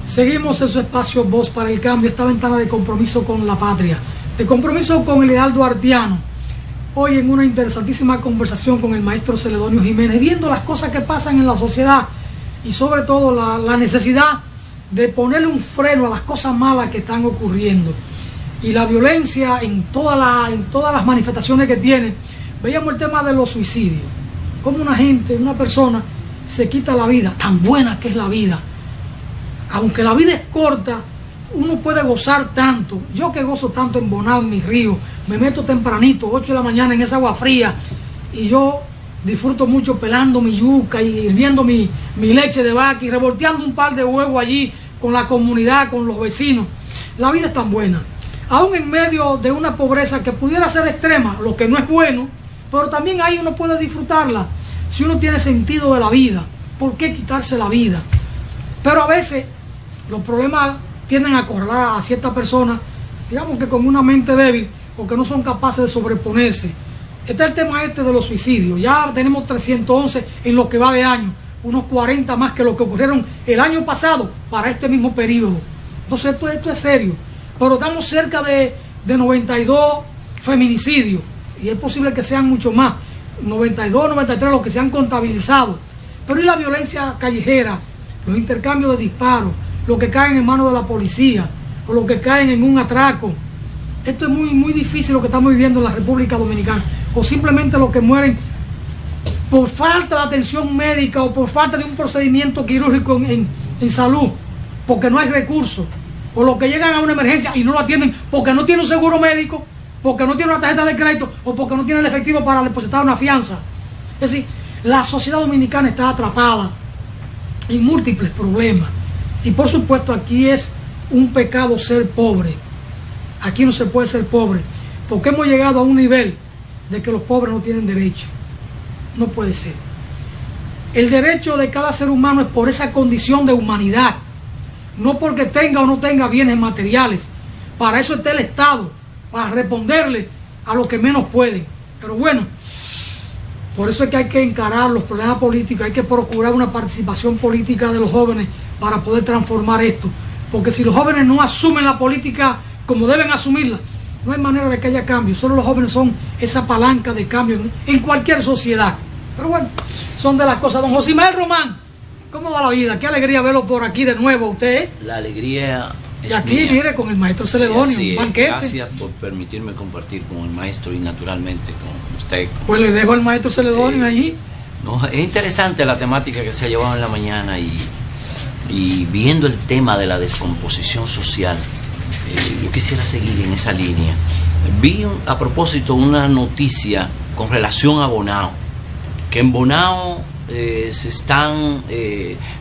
Seguimos en su espacio Voz para el Cambio, esta ventana de compromiso con la patria, de compromiso con el ideal duartiano. Hoy en una interesantísima conversación con el maestro Celedonio Jiménez, viendo las cosas que pasan en la sociedad y sobre todo la necesidad de ponerle un freno a las cosas malas que están ocurriendo. Y la violencia en todas las manifestaciones que tiene. Veíamos el tema de los suicidios. Cómo una persona se quita la vida, tan buena que es la vida. Aunque la vida es corta, uno puede gozar tanto. Yo que gozo tanto en Bonao, en mis ríos, me meto tempranito, 8 de la mañana en esa agua fría, y yo disfruto mucho pelando mi yuca y hirviendo mi leche de vaca y revolteando un par de huevos allí con la comunidad, con los vecinos. La vida es tan buena. Aún en medio de una pobreza que pudiera ser extrema, lo que no es bueno, pero también ahí uno puede disfrutarla. Si uno tiene sentido de la vida, ¿por qué quitarse la vida? Pero a veces los problemas tienden a acorralar a ciertas personas, digamos que con una mente débil, porque no son capaces de sobreponerse. Está el tema de los suicidios. Ya tenemos 311 en lo que va de año, unos 40 más que lo que ocurrieron el año pasado para este mismo periodo. Entonces esto es serio. Pero estamos cerca de 92 feminicidios, y es posible que sean mucho más, 92, 93 los que se han contabilizado. Pero ¿y la violencia callejera? Los intercambios de disparos, los que caen en manos de la policía, o los que caen en un atraco. Esto es muy, muy difícil lo que estamos viviendo en la República Dominicana. O simplemente los que mueren por falta de atención médica o por falta de un procedimiento quirúrgico en salud, porque no hay recursos. O los que llegan a una emergencia y no lo atienden porque no tienen un seguro médico, porque no tienen una tarjeta de crédito o porque no tienen el efectivo para depositar una fianza. Es decir, la sociedad dominicana está atrapada en múltiples problemas. Y por supuesto aquí es un pecado ser pobre. Aquí no se puede ser pobre, porque hemos llegado a un nivel de que los pobres no tienen derecho. No puede ser. El derecho de cada ser humano es por esa condición de humanidad, no porque tenga o no tenga bienes materiales. Para eso está el Estado, para responderle a los que menos pueden. Pero bueno, por eso es que hay que encarar los problemas políticos, hay que procurar una participación política de los jóvenes para poder transformar esto. Porque si los jóvenes no asumen la política como deben asumirla, no hay manera de que haya cambio. Solo los jóvenes son esa palanca de cambio en cualquier sociedad. Pero bueno, son de las cosas. Don Josimael Román, ¿cómo va la vida? Qué alegría verlo por aquí de nuevo, usted. La alegría es y aquí, mía. mire, con el maestro Celedonio, un banquete. Gracias por permitirme compartir con el maestro y naturalmente con usted. Pues le dejo al maestro Celedonio allí. No, es interesante la temática que se ha llevado en la mañana y viendo el tema de la descomposición social, yo quisiera seguir en esa línea. Vi a propósito una noticia con relación a Bonao, que en Bonao se están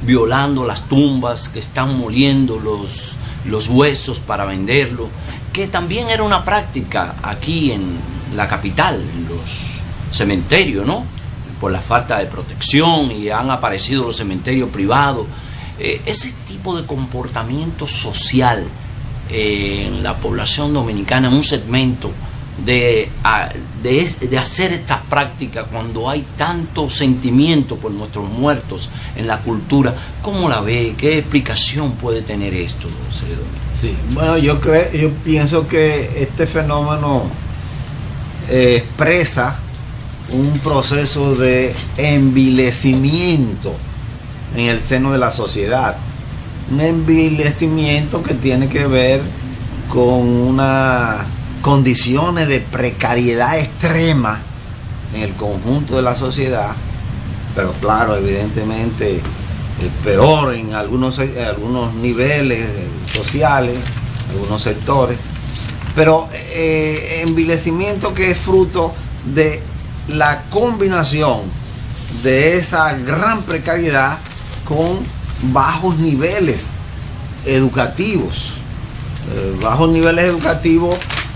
violando las tumbas, que están moliendo los huesos para venderlo, que también era una práctica aquí en la capital, en los cementerios, ¿no? Por la falta de protección, y han aparecido los cementerios privados. Ese tipo de comportamiento social en la población dominicana, en un segmento de hacer estas prácticas cuando hay tanto sentimiento por nuestros muertos en la cultura, ¿cómo la ve? ¿Qué explicación puede tener esto, Celedonio? Sí, bueno, yo pienso que este fenómeno expresa un proceso de envilecimiento en el seno de la sociedad. Un envilecimiento que tiene que ver con unas condiciones de precariedad extrema en el conjunto de la sociedad, pero claro, evidentemente peor en algunos niveles sociales, algunos sectores, pero envilecimiento que es fruto de la combinación de esa gran precariedad con bajos niveles educativos,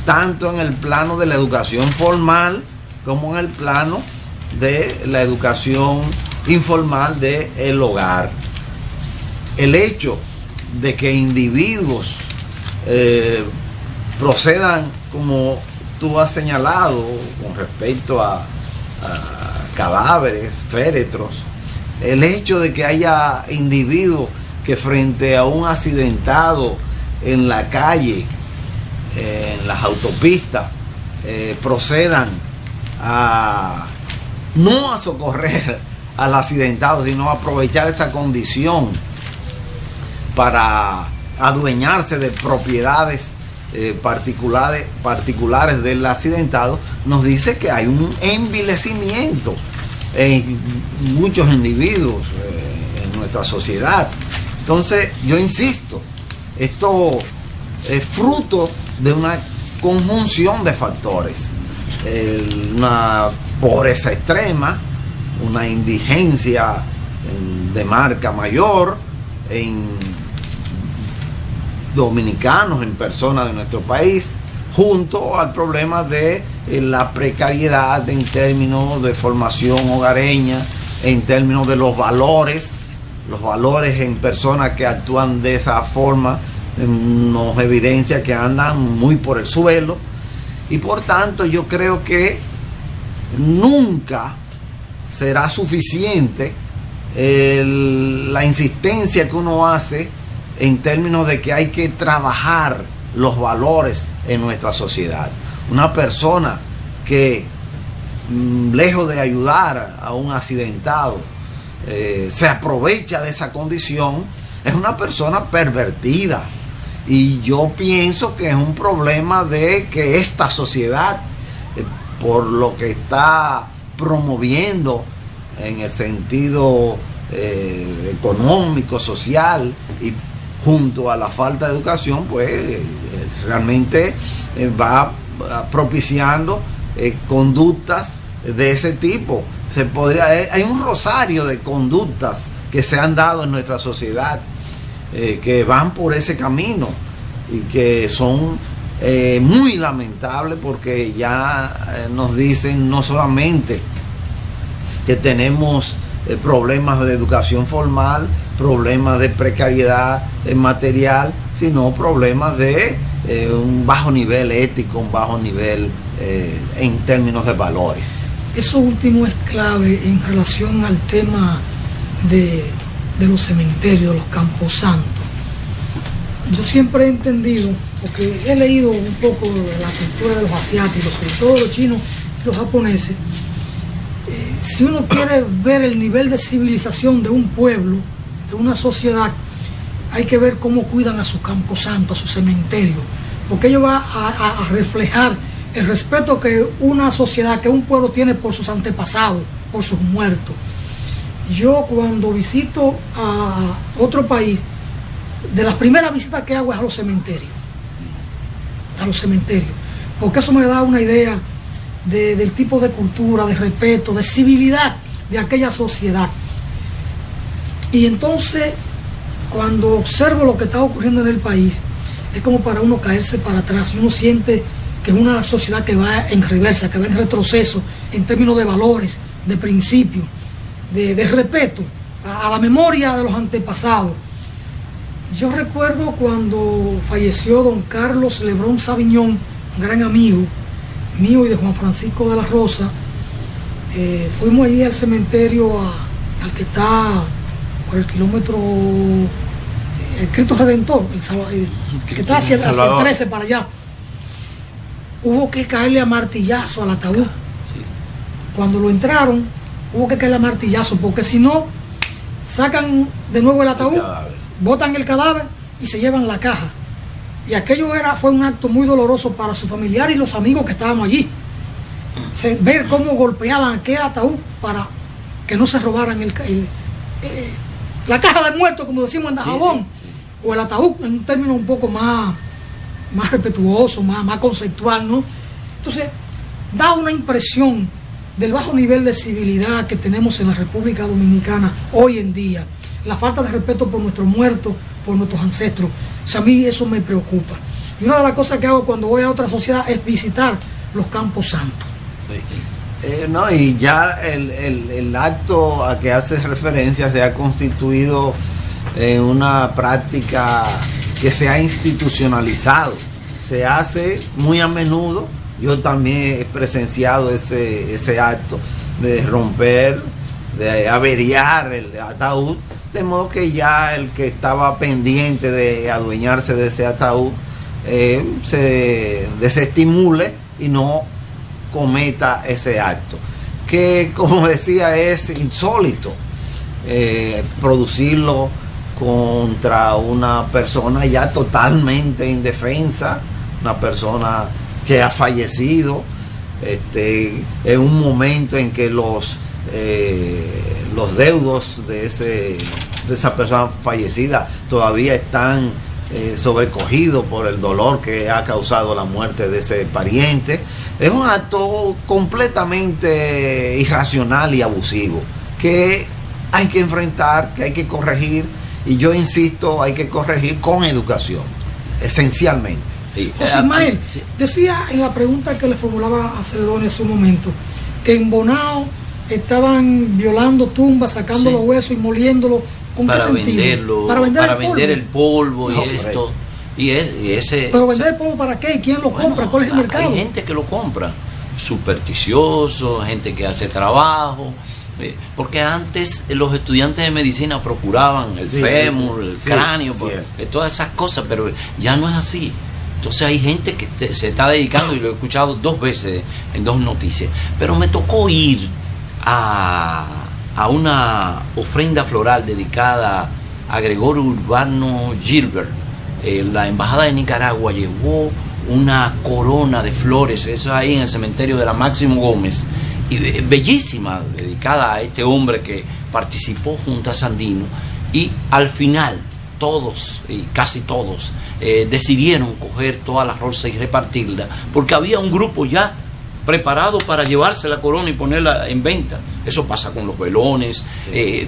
tanto en el plano de la educación formal como en el plano de la educación informal del hogar. El hecho de que individuos procedan, como tú has señalado, con respecto a cadáveres, féretros, el hecho de que haya individuos que frente a un accidentado en la calle, en las autopistas, procedan no a socorrer al accidentado, sino a aprovechar esa condición para adueñarse de propiedades particulares del accidentado, nos dice que hay un envilecimiento en muchos individuos en nuestra sociedad. Entonces, yo insisto, esto es fruto de una conjunción de factores, una pobreza extrema, una indigencia de marca mayor en dominicanos, en personas de nuestro país, junto al problema de la precariedad en términos de formación hogareña, en términos de los valores en personas que actúan de esa forma, nos evidencia que andan muy por el suelo, y por tanto yo creo que nunca será suficiente la insistencia que uno hace en términos de que hay que trabajar los valores en nuestra sociedad. Una persona que, lejos de ayudar a un accidentado, se aprovecha de esa condición, es una persona pervertida. Y yo pienso que es un problema de que esta sociedad, por lo que está promoviendo en el sentido económico, social, y junto a la falta de educación, pues realmente va propiciando conductas de ese tipo. Hay un rosario de conductas que se han dado en nuestra sociedad que van por ese camino y que son muy lamentables, porque ya nos dicen no solamente que tenemos problemas de educación formal, problemas de precariedad material, sino problemas de un bajo nivel ético, un bajo nivel en términos de valores. Eso último es clave en relación al tema de los cementerios, de los camposantos. Yo siempre he entendido, porque he leído un poco de la cultura de los asiáticos, sobre todo los chinos y los japoneses. Si uno quiere ver el nivel de civilización de un pueblo, de una sociedad, hay que ver cómo cuidan a su camposanto, a su cementerio, porque ello va a reflejar el respeto que una sociedad, que un pueblo tiene por sus antepasados, por sus muertos. Yo cuando visito a otro país, de las primeras visitas que hago es a los cementerios, porque eso me da una idea del tipo de cultura, de respeto, de civilidad de aquella sociedad. Y entonces, cuando observo lo que está ocurriendo en el país, es como para uno caerse para atrás, y uno siente que es una sociedad que va en reversa, que va en retroceso en términos de valores, de principios, de respeto a la memoria de los antepasados. Yo recuerdo cuando falleció don Carlos Lebrón Sabiñón, un gran amigo mío y de Juan Francisco de la Rosa. Fuimos allí al cementerio al que está por el kilómetro el Cristo Redentor, el que está hacia el 13 para allá. Hubo que caerle a martillazo al ataúd. Sí. Cuando lo entraron, hubo que caerle a martillazo, porque si no, sacan de nuevo el ataúd, botan el cadáver y se llevan la caja. Y aquello fue un acto muy doloroso para su familiar y los amigos que estábamos allí. Ver cómo golpeaban aquel ataúd para que no se robaran la caja de muertos, como decimos en Dajabón, o el ataúd, en un término un poco más respetuoso, más conceptual, ¿no? Entonces, da una impresión del bajo nivel de civilidad que tenemos en la República Dominicana hoy en día, la falta de respeto por nuestros muertos, por nuestros ancestros. O sea, a mí eso me preocupa. Y una de las cosas que hago cuando voy a otra sociedad es visitar los campos santos. Sí. No, y ya el acto a que haces referencia se ha constituido en una práctica que se ha institucionalizado. Se hace muy a menudo. Yo también he presenciado ese acto de romper, de averiar el ataúd, de modo que ya el que estaba pendiente de adueñarse de ese ataúd se desestimule y no cometa ese acto, que como decía es insólito producirlo contra una persona ya totalmente indefensa, una persona que ha fallecido en un momento en que los deudos de esa persona fallecida todavía están sobrecogidos por el dolor que ha causado la muerte de ese pariente. Es un acto completamente irracional y abusivo que hay que enfrentar, que hay que corregir, y yo insisto, hay que corregir con educación, esencialmente. Sí. José Ismael, decía en la pregunta que le formulaba a Celedonio en su momento, que en Bonao estaban violando tumbas, sacando los huesos y moliéndolos. ¿Con para qué sentido? Venderlo, para vender el polvo y esto. Y ese, ¿pero vender el polvo para qué? ¿Y quién lo compra? ¿Cuál es el mercado? Hay gente que lo compra, supersticioso, gente que hace trabajo. Porque antes los estudiantes de medicina procuraban el fémur, el cráneo, todas esas cosas, pero ya no es así. Entonces hay gente que se está dedicando, y lo he escuchado 2 veces en 2 noticias. Pero me tocó ir a una ofrenda floral dedicada a Gregorio Urbano Gilbert. La embajada de Nicaragua llevó una corona de flores, eso ahí en el cementerio de la Máximo Gómez, y bellísima, dedicada a este hombre que participó junto a Sandino, y al final todos, y casi todos, decidieron coger todas las rosas y repartirla, porque había un grupo ya preparado para llevarse la corona y ponerla en venta. Eso pasa con los velones,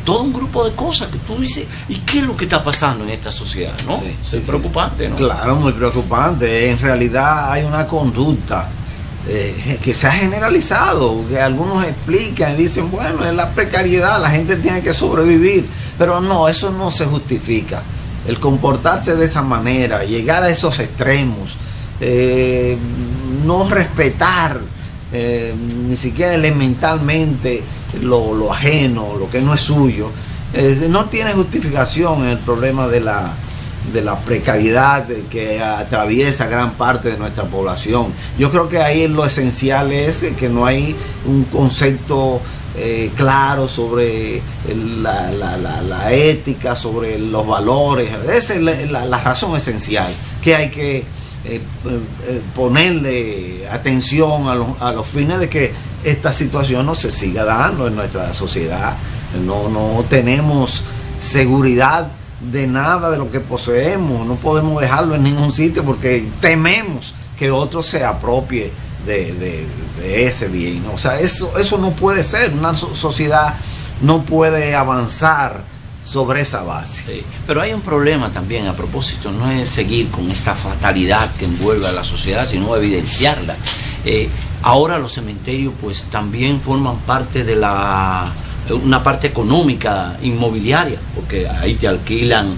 todo un grupo de cosas que tú dices, ¿y qué es lo que está pasando en esta sociedad? ¿No? Es preocupante, ¿no? Claro, muy preocupante. En realidad hay una conducta que se ha generalizado, que algunos explican y dicen, bueno, es la precariedad, la gente tiene que sobrevivir, pero no, eso no se justifica. El comportarse de esa manera, llegar a esos extremos, no respetar ni siquiera elementalmente lo ajeno, lo que no es suyo, no tiene justificación en el problema de la precariedad que atraviesa gran parte de nuestra población. Yo creo que ahí lo esencial es que no hay un concepto claro sobre la ética, sobre los valores. Esa es la razón esencial, que hay que ponerle atención a los fines de que esta situación no se siga dando en nuestra sociedad. No tenemos seguridad de nada de lo que poseemos, no podemos dejarlo en ningún sitio porque tememos que otro se apropie de ese bien. O sea, eso no puede ser. Una sociedad no puede avanzar sobre esa base. Sí, pero hay un problema también a propósito, no es seguir con esta fatalidad que envuelve a la sociedad, sino evidenciarla. Ahora los cementerios pues también forman parte de una parte económica inmobiliaria, porque ahí te alquilan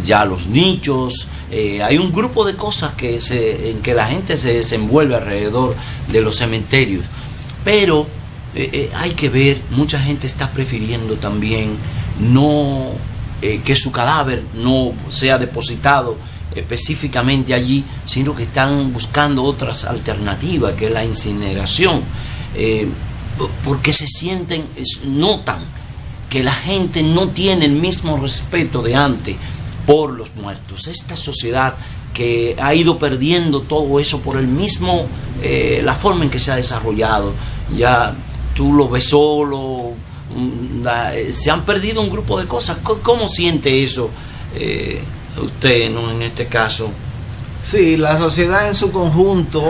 ya los nichos, hay un grupo de cosas en que la gente se desenvuelve alrededor de los cementerios, pero hay que ver, mucha gente está prefiriendo también que su cadáver no sea depositado específicamente allí, sino que están buscando otras alternativas, que es la incineración, porque notan que la gente no tiene el mismo respeto de antes por los muertos. Esta sociedad que ha ido perdiendo todo eso por la forma en que se ha desarrollado, ya tú lo ves solo, se han perdido un grupo de cosas. ¿Cómo siente eso usted, ¿no? En este caso? Sí, la sociedad en su conjunto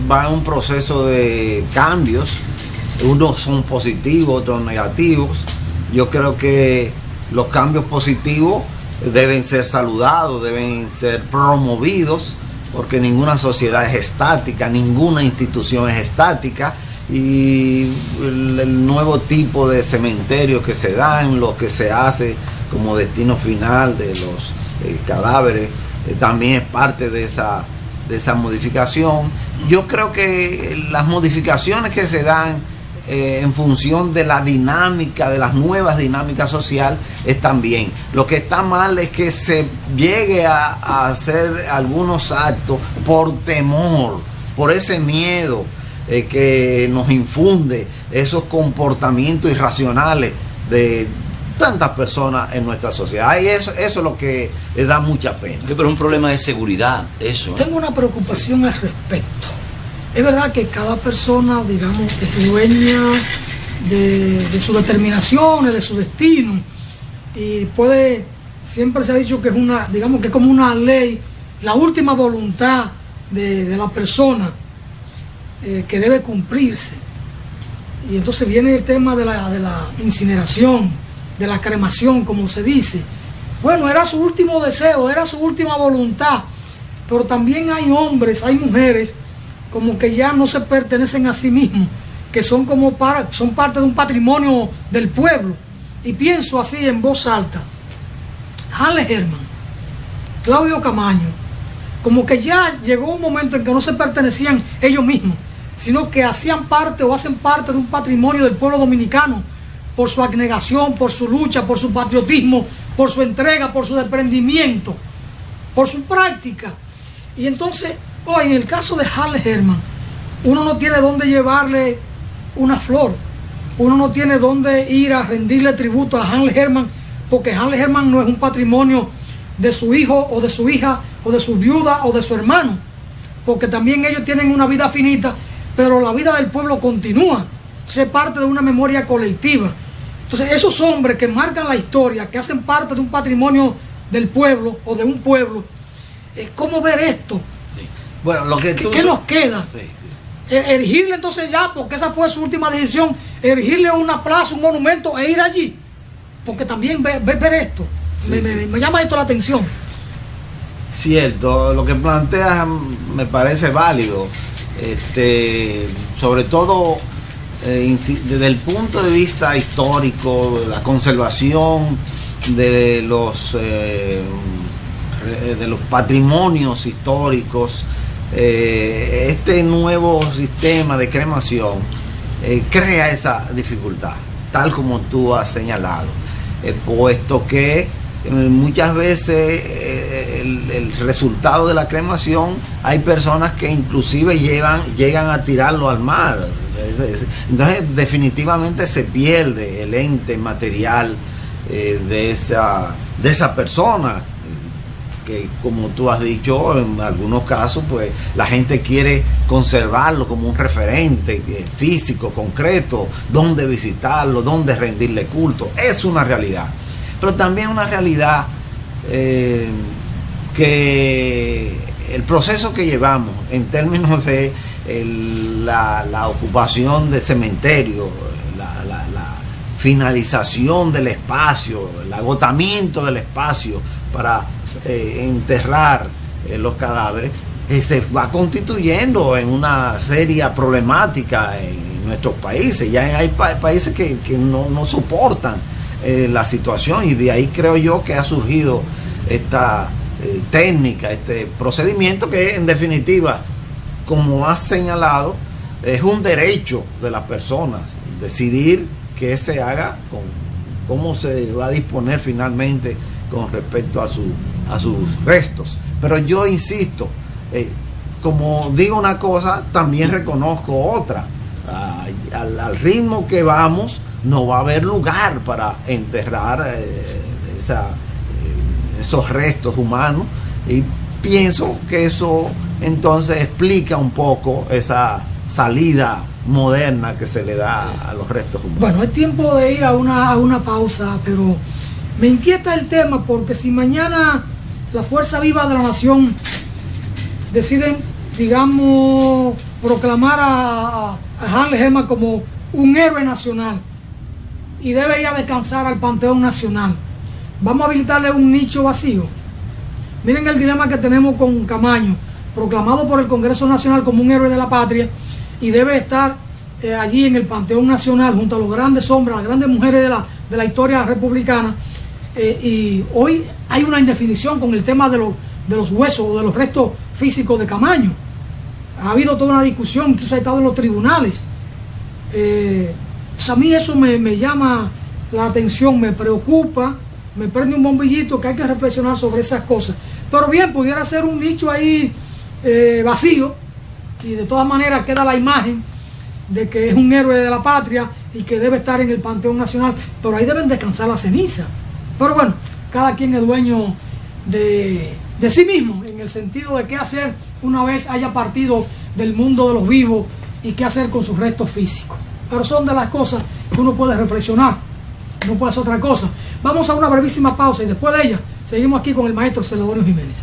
va en un proceso de cambios. Unos son positivos, otros negativos. Yo creo que los cambios positivos deben ser saludados, deben ser promovidos, porque ninguna sociedad es estática, ninguna institución es estática, y el nuevo tipo de cementerios que se dan, lo que se hace como destino final de los cadáveres, también es parte de esa modificación. Yo creo que las modificaciones que se dan en función de la dinámica, de las nuevas dinámicas sociales, están bien. Lo que está mal es que se llegue a hacer algunos actos por temor, por ese miedo que nos infunde esos comportamientos irracionales de tantas personas en nuestra sociedad. Y eso es lo que da mucha pena. Pero es un problema de seguridad, eso. Tengo una preocupación al respecto. Es verdad que cada persona, digamos, es dueña de sus determinaciones, de su destino, y siempre se ha dicho que es digamos que es como una ley, la última voluntad de la persona que debe cumplirse. Y entonces viene el tema de la incineración, de la cremación, como se dice. Bueno, era su último deseo, era su última voluntad, pero también hay hombres, hay mujeres como que ya no se pertenecen a sí mismos, que son son parte de un patrimonio del pueblo. Y pienso así en voz alta: Hanley Herman, Claudio Camaño, como que ya llegó un momento en que no se pertenecían ellos mismos, sino que hacían parte o hacen parte de un patrimonio del pueblo dominicano, por su abnegación, por su lucha, por su patriotismo, por su entrega, por su desprendimiento, por su práctica. Y entonces, en el caso de Hanley Herman, uno no tiene dónde llevarle una flor, uno no tiene dónde ir a rendirle tributo a Hanley Herman, porque Hanley Herman no es un patrimonio de su hijo o de su hija o de su viuda o de su hermano, porque también ellos tienen una vida finita, pero la vida del pueblo continúa. Entonces es parte de una memoria colectiva. Entonces esos hombres que marcan la historia, que hacen parte de un patrimonio del pueblo o de un pueblo, ¿cómo ver esto? Sí. Bueno, lo que ¿Qué nos queda? Sí. Erigirle entonces ya, porque esa fue su última decisión, erigirle una plaza, un monumento e ir allí, porque también ver esto, sí, me llama esto la atención. Cierto, lo que planteas me parece válido, sobre todo desde el punto de vista histórico, de la conservación de los patrimonios históricos. Este nuevo sistema de cremación crea esa dificultad, tal como tú has señalado, puesto que muchas veces el resultado de la cremación, hay personas que inclusive llegan a tirarlo al mar. Entonces definitivamente se pierde el ente material de esa persona, que como tú has dicho, en algunos casos pues la gente quiere conservarlo como un referente físico, concreto, donde visitarlo, donde rendirle culto. Es una realidad, pero también una realidad que el proceso que llevamos en términos de la ocupación del cementerio, la finalización del espacio, el agotamiento del espacio para enterrar los cadáveres, se va constituyendo en una seria problemática en nuestros países. Ya hay países que no soportan la situación, y de ahí creo yo que ha surgido esta técnica, este procedimiento que en definitiva, como has señalado, es un derecho de las personas decidir qué se haga, cómo se va a disponer finalmente con respecto a sus restos. Pero yo insisto, como digo una cosa, también reconozco otra. Al ritmo que vamos, no va a haber lugar para enterrar esos restos humanos, y pienso que eso entonces explica un poco esa salida moderna que se le da a los restos humanos. Bueno, es tiempo de ir a una pausa, pero me inquieta el tema, porque si mañana la Fuerza Viva de la Nación deciden, digamos, proclamar a Hanley Herman como un héroe nacional y debe ir a descansar al Panteón Nacional, ¿vamos a habilitarle un nicho vacío? Miren el dilema que tenemos con Camaño, proclamado por el Congreso Nacional como un héroe de la patria, y debe estar allí en el Panteón Nacional junto a los grandes hombres, las grandes mujeres de la historia republicana. Y hoy hay una indefinición con el tema de los huesos o de los restos físicos de Camaño. Ha habido toda una discusión, incluso ha estado en los tribunales. Entonces a mí eso me llama la atención, me preocupa, me prende un bombillito que hay que reflexionar sobre esas cosas. Pero bien, pudiera ser un nicho ahí vacío, y de todas maneras queda la imagen de que es un héroe de la patria y que debe estar en el Panteón Nacional, pero ahí deben descansar las cenizas. Pero bueno, cada quien es dueño de sí mismo, en el sentido de qué hacer una vez haya partido del mundo de los vivos y qué hacer con sus restos físicos. Pero son de las cosas que uno puede reflexionar, no puede hacer otra cosa. Vamos a una brevísima pausa y después de ella seguimos aquí con el maestro Celedonio Jiménez.